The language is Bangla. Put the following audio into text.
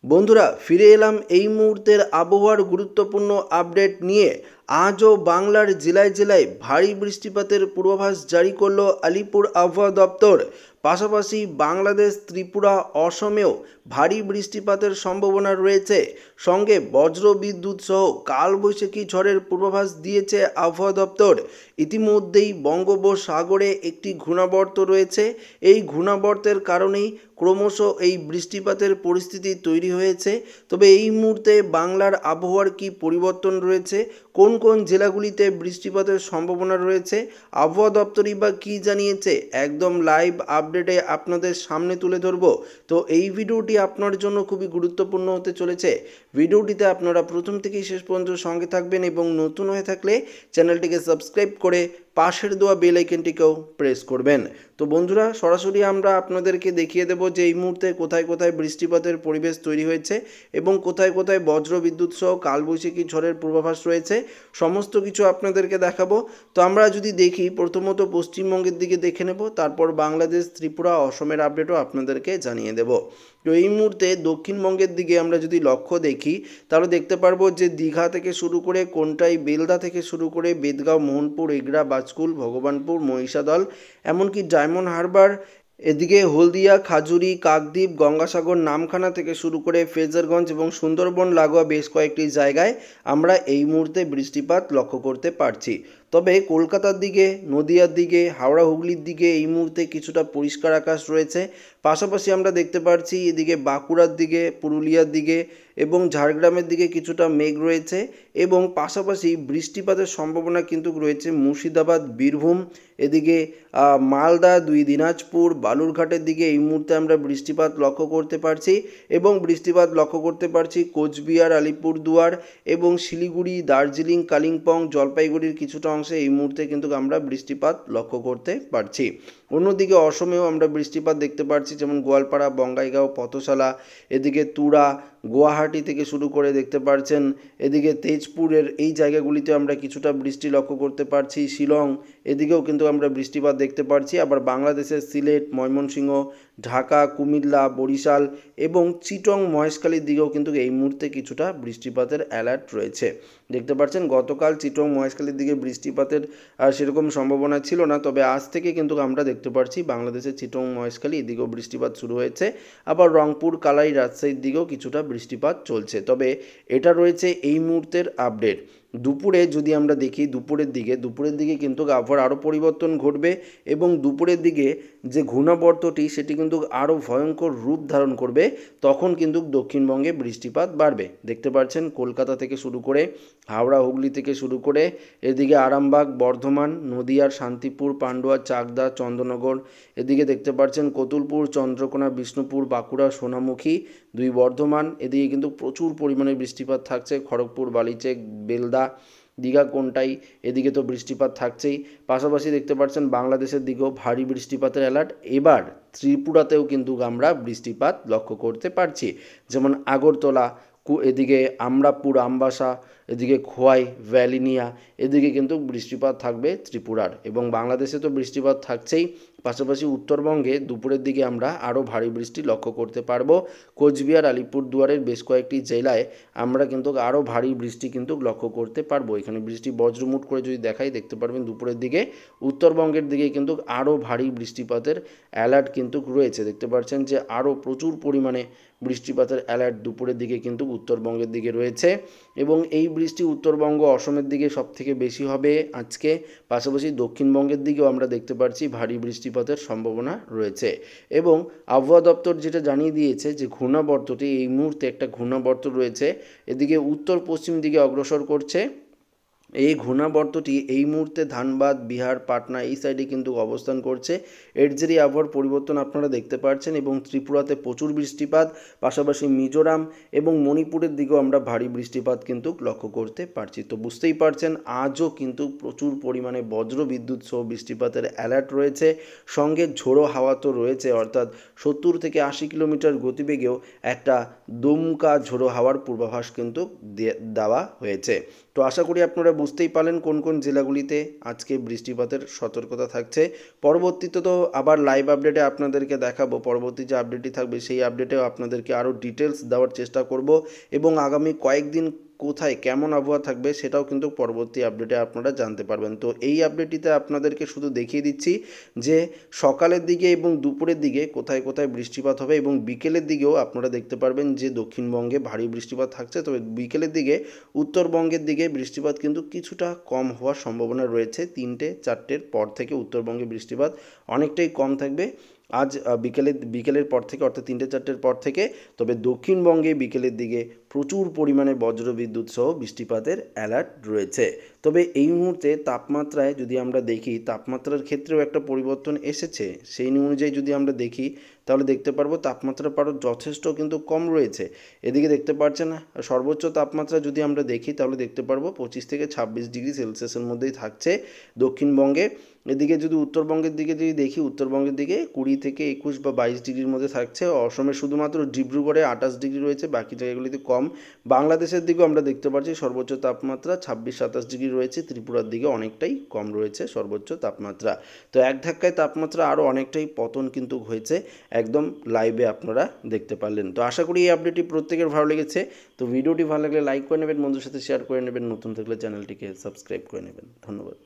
বন্ধুরা ফিরে এলাম এই মুহূর্তের আবহাওয়ার গুরুত্বপূর্ণ আপডেট নিয়ে। আজও বাংলার জেলায় জেলায় ভারী বৃষ্টিপাতের পূর্বাভাস জারি করল আলিপুর আবহাওয়া দপ্তর। পাশাপাশি বাংলাদেশ, ত্রিপুরা, অসমেও ভারী বৃষ্টিপাতের সম্ভাবনা রয়েছে। সঙ্গে বজ্র বিদ্যুৎ সহ কালবৈশাখী ঝড়ের পূর্বাভাস দিয়েছে আবহাওয়া দপ্তর। ইতিমধ্যেই বঙ্গোপসাগরে একটি ঘূর্ণাবর্ত রয়েছে। এই ঘূর্ণাবর্তের কারণেই ক্রমশ এই বৃষ্টিপাতের পরিস্থিতি তৈরি হয়েছে। তবে এই মুহূর্তে বাংলার আবহাওয়ার কি পরিবর্তন রয়েছে, কোন কোন জেলাগুলিতে বৃষ্টিপাতের সম্ভাবনা রয়েছে, আবহাওয়া দপ্তরই বা কী জানিয়েছে, একদম লাইভ আপডেটে আপনাদের সামনে তুলে ধরবো। তো এই ভিডিওটি আপনার জন্য খুবই গুরুত্বপূর্ণ হতে চলেছে। ভিডিওটিতে আপনারা প্রথম থেকেই শেষ পর্যন্ত সঙ্গে থাকবেন এবং নতুন হয়ে থাকলে চ্যানেলটিকে সাবস্ক্রাইব করে পাশের দেওয়া বেল আইকনটিকেও প্রেস করবেন। তো বন্ধুরা, সরাসরি আমরা আপনাদেরকে দেখিয়ে দেব যে এই মুহূর্তে কোথায় কোথায় বৃষ্টিপাতের পরিবেশ তৈরি হয়েছে এবং কোথায় কোথায় বজ্র বিদ্যুৎ সহ কালবৈশাখী ঝড়ের পূর্বাভাস রয়েছে। সমস্ত কিছু আপনাদেরকে দেখাবো। তো আমরা যদি দেখি, প্রথমত পশ্চিমবঙ্গের দিকে দেখে নেব, তারপর বাংলাদেশ, ত্রিপুরা, অসমের আপডেটও আপনাদেরকে জানিয়ে দেব। তো এই মুহূর্তে দক্ষিণবঙ্গের দিকে আমরা যদি লক্ষ্য দেখি, তাহলে দেখতে পারবো যে দীঘা থেকে শুরু করে কোনটাই, বেলদা থেকে শুরু করে বেদগাঁও, মোহনপুর, এগরা, বাজকুল, ভগবানপুর, মহিষাদল, এমনকি ডায়মন্ড হারবার, এদিকে হলদিয়া, খাজুরি, কাকদ্বীপ, গঙ্গাসাগর, নামখানা থেকে শুরু করে ফ্রেজারগঞ্জ এবং সুন্দরবন লাগোয়া বেশ কয়েকটি জায়গায় আমরা এই মুহূর্তে বৃষ্টিপাত লক্ষ্য করতে পারছি। তবে কলকাতার দিকে, নদিয়ার দিকে, হাওড়া হুগলির দিকে এই মুহূর্তে কিছুটা পরিষ্কার আকাশ রয়েছে। পাশাপাশি আমরা দেখতে পাচ্ছি এদিকে বাঁকুড়ার দিকে, পুরুলিয়ার দিকে এবং ঝাড়গ্রামের দিকে কিছুটা মেঘ রয়েছে এবং পাশাপাশি বৃষ্টিপাতের সম্ভাবনা কিন্তু রয়েছে মুর্শিদাবাদ, বীরভূম, এদিকে মালদা, দিনাজপুর, বালুরঘাটের দিকে এই মুহূর্তে আমরা বৃষ্টিপাত লক্ষ্য করতে পারছি এবং বৃষ্টিপাত লক্ষ্য করতে পারছি কোচবিহার, আলিপুরদুয়ার এবং শিলিগুড়ি, দার্জিলিং, কালিম্পং, জলপাইগুড়ির কিছুটা অংশে এই মুহূর্তে কিন্তু আমরা বৃষ্টিপাত লক্ষ্য করতে পারছি। অন্যদিকে অসমেও আমরা বৃষ্টিপাত দেখতে পাচ্ছি, যেমন গোয়ালপাড়া, বঙ্গাইগাঁও, পথশালা, এদিকে তুরা, গুয়াহাটি থেকে শুরু করে দেখতে পাচ্ছেন এদিকে তেজপুরের এই জায়গাগুলিতে আমরা কিছুটা বৃষ্টি লক্ষ্য করতে পারছি। শিলং, এদিকেও কিন্তু আমরা বৃষ্টিপাত দেখতে পাচ্ছি। আবার বাংলাদেশের সিলেট, ময়মনসিংহ, ঢাকা, কুমিল্লা, বরিশাল এবং চিটং, মহেশখালীর দিকেও কিন্তু এই মুহূর্তে কিছুটা বৃষ্টিপাতের অ্যালার্ট রয়েছে। দেখতে পাচ্ছেন গতকাল চিটং, মহেশখালীর দিকে বৃষ্টিপাতের সেরকম সম্ভাবনা ছিল না, তবে আজ থেকে কিন্তু আমরা দেখতে পাচ্ছি বাংলাদেশের চিটং, মহেশখালী এদিকেও বৃষ্টিপাত শুরু হয়েছে। আবার রংপুর, কালাই, রাজশাহীর দিকেও কিছুটা বৃষ্টিপাত চলছে। তবে এটা রয়েছে এই মুহূর্তের আপডেট। দুপুরে যদি আমরা দেখি, দুপুরের দিকে কিন্তু আবহাওয়ার আরও পরিবর্তন ঘটবে এবং দুপুরের দিকে যে ঘূর্ণাবর্তটি সেটি কিন্তু আরও ভয়ঙ্কর রূপ ধারণ করবে। তখন কিন্তু দক্ষিণবঙ্গে বৃষ্টিপাত বাড়বে। দেখতে পাচ্ছেন কলকাতা থেকে শুরু করে হাওড়া, হুগলি থেকে শুরু করে এদিকে আরামবাগ, বর্ধমান, নদিয়ার শান্তিপুর, পান্ডুয়া, চাকদা, চন্দ্রনগর, এদিকে দেখতে পাচ্ছেন কতুলপুর, চন্দ্রকোনা, বিষ্ণুপুর, বাঁকুড়া, সোনামুখী, বর্ধমান, এদিকে কিন্তু প্রচুর পরিমাণে বৃষ্টিপাত থাকছে। খড়গপুর, বালিচক, বেলদা, দীঘা, কোনটাই, এদিকে তো বৃষ্টিপাত থাকছেই। পাশাপাশি দেখতে পাচ্ছেন বাংলাদেশের দিকেও ভারী বৃষ্টিপাতের অ্যালার্ট। এবার ত্রিপুরাতেও কিন্তু আমরা বৃষ্টিপাত লক্ষ্য করতে পারছি, যেমন আগরতলা, এদিকে আমরাপুর, আমবাসা, এদিকে খোয়াই, ভ্যালিনিয়া, এদিকে কিন্তু বৃষ্টিপাত থাকবে ত্রিপুরার। এবং বাংলাদেশে তো বৃষ্টিপাত থাকছেই, পাশাপাশি উত্তরবঙ্গে দুপুরের দিকে আমরা আরও ভারী বৃষ্টি লক্ষ্য করতে পারবো। কোচবিহার, আলিপুরদুয়ারের বেশ কয়েকটি জেলায় আমরা কিন্তু আরও ভারী বৃষ্টি কিন্তু লক্ষ্য করতে পারবো। এখানে বৃষ্টি বজ্রমুট করে যদি দেখাই, দেখতে পারবেন দুপুরের দিকে উত্তরবঙ্গের দিকে কিন্তু আরও ভারী বৃষ্টিপাতের অ্যালার্ট কিন্তু রয়েছে। দেখতে পাচ্ছেন যে আরও প্রচুর পরিমাণে বৃষ্টিপাতের অ্যালার্ট দুপুরের দিকে কিন্তু উত্তরবঙ্গের দিকে রয়েছে এবং এই বৃষ্টি উত্তরবঙ্গ, অসমের দিকে সবথেকে বেশি হবে আজকে। পাশাপাশি দক্ষিণবঙ্গের দিকেও আমরা দেখতে পাচ্ছি ভারী বৃষ্টিপাতের সম্ভাবনা রয়েছে। এবং আবহাওয়া দপ্তর যেটা জানিয়ে দিয়েছে যে ঘূর্ণাবর্তটি এই মুহূর্তে একটা ঘূর্ণাবর্ত রয়েছে, এদিকে উত্তর পশ্চিম দিকে অগ্রসর করছে। এই ঘূর্ণাবর্তটি এই মুহূর্তে ধানবাদ, বিহার, পাটনা এই সাইডে কিন্তু অবস্থান করছে। এর জেরে আবহাওয়ার পরিবর্তন আপনারা দেখতে পাচ্ছেন এবং ত্রিপুরাতে প্রচুর বৃষ্টিপাত, পাশাপাশি মিজোরাম এবং মণিপুরের দিকেও আমরা ভারী বৃষ্টিপাত কিন্তু লক্ষ্য করতে পারছি। তো বুঝতেই পারছেন আজও কিন্তু প্রচুর পরিমাণে বজ্র বিদ্যুৎ সহ বৃষ্টিপাতের অ্যালার্ট রয়েছে। সঙ্গে ঝোড়ো হাওয়া তো রয়েছে, অর্থাৎ 70 থেকে 80 কিলোমিটার গতিবেগেও একটা দমকা ঝোড়ো হাওয়ার পূর্বাভাস কিন্তু দেওয়া হয়েছে। তো আশা করি আপনারা বুঝতেই পারলেন কোন কোন জেলাগুলিতে আজকে বৃষ্টিপাতের সতর্কতা থাকছে। পরবর্তীতে তো আবার লাইভ আপডেটে আপনাদেরকে দেখাবো, পরবর্তী যে আপডেটটি থাকবে সেই আপডেটেও আপনাদেরকে আরও ডিটেলস দেওয়ার চেষ্টা করব এবং আগামী কয়েকদিন কোথায় কেমন আবহাওয়া থাকবে সেটাও কিন্তু পরবর্তী আপডেটে আপনারা জানতে পারবেন। তো এই আপডেটটিতে আপনাদেরকে শুধু দেখিয়ে দিচ্ছি যে সকালের দিকে এবং দুপুরের দিকে কোথায় কোথায় বৃষ্টিপাত হবে এবং বিকেলের দিকেও আপনারা দেখতে পারবেন যে দক্ষিণবঙ্গে ভারী বৃষ্টিপাত থাকছে, তবে বিকেলের দিকে উত্তরবঙ্গের দিকে বৃষ্টিপাত কিন্তু কিছুটা কম হওয়ার সম্ভাবনা রয়েছে। 3-4টের পর থেকে উত্তরবঙ্গে বৃষ্টিপাত অনেকটাই কম থাকবে আজ বিকেলের পর থেকে, অর্থাৎ 3-4টের পর থেকে। তবে দক্ষিণবঙ্গে বিকেলের দিকে প্রচুর পরিমাণে বজ্রবিদ্যুৎ সহ বৃষ্টিপাতের অ্যালার্ট রয়েছে। তবে এই মুহূর্তে তাপমাত্রায় যদি আমরা দেখি, তাপমাত্রার ক্ষেত্রেও একটা পরিবর্তন এসেছে। সেই অনুযায়ী যদি আমরা দেখি তাহলে দেখতে পারবো তাপমাত্রা যথেষ্ট কিন্তু কম রয়েছে। এদিকে দেখতে পাচ্ছেন সর্বোচ্চ তাপমাত্রা যদি আমরা দেখি তাহলে দেখতে পারবো 25 থেকে 26 ডিগ্রি সেলসিয়াসের মধ্যেই থাকছে দক্ষিণবঙ্গে। এদিকে যদি উত্তরবঙ্গের দিকে যদি দেখি, উত্তরবঙ্গের দিকে 20 থেকে 21 বা 22 ডিগ্রির মধ্যে থাকছে। অসমে শুধুমাত্র ডিব্রুগড়ে 28 ডিগ্রি রয়েছে, বাকি জায়গাগুলিতে কম। বাংলাদেশের দিকেও আমরা দেখতে পাচ্ছি সর্বোচ্চ তাপমাত্রা 26-27 ডিগ্রি রয়েছে। ত্রিপুরার দিকে অনেকটাই কম রয়েছে সর্বোচ্চ তাপমাত্রা। তো এক ধাক্কায় তাপমাত্রা আরও অনেকটাই পতন কিন্তু হয়েছে, একদম লাইভে আপনারা দেখতে পারলেন। তো আশা করি এই আপডেটটি প্রত্যেকের ভালো লেগেছে। তো ভিডিওটি ভালো লাগলে লাইক করে নেবেন, বন্ধুর সাথে শেয়ার করে নেবেন, নতুন থাকলে চ্যানেলটিকে সাবস্ক্রাইব করে নেবেন। ধন্যবাদ।